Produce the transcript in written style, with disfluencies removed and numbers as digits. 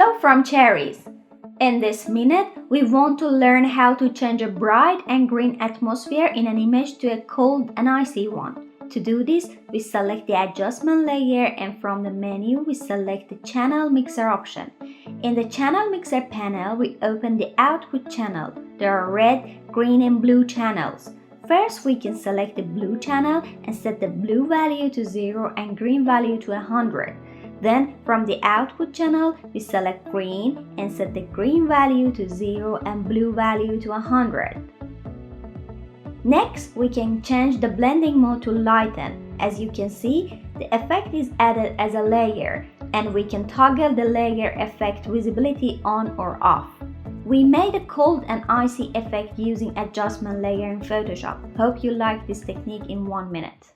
Hello from Cherries! In this minute, we want to learn how to change a bright and green atmosphere in an image to a cold and icy one. To do this, we select the adjustment layer and from the menu, we select the channel mixer option. In the channel mixer panel, we open the output channel. There are red, green and blue channels. First, we can select the blue channel and set the blue value to 0 and green value to 100. Then, from the output channel, we select green and set the green value to 0 and blue value to 100. Next, we can change the blending mode to lighten. As you can see, the effect is added as a layer, and we can toggle the layer effect visibility on or off. We made a cold and icy effect using adjustment layer in Photoshop. Hope you like this technique in 1 minute.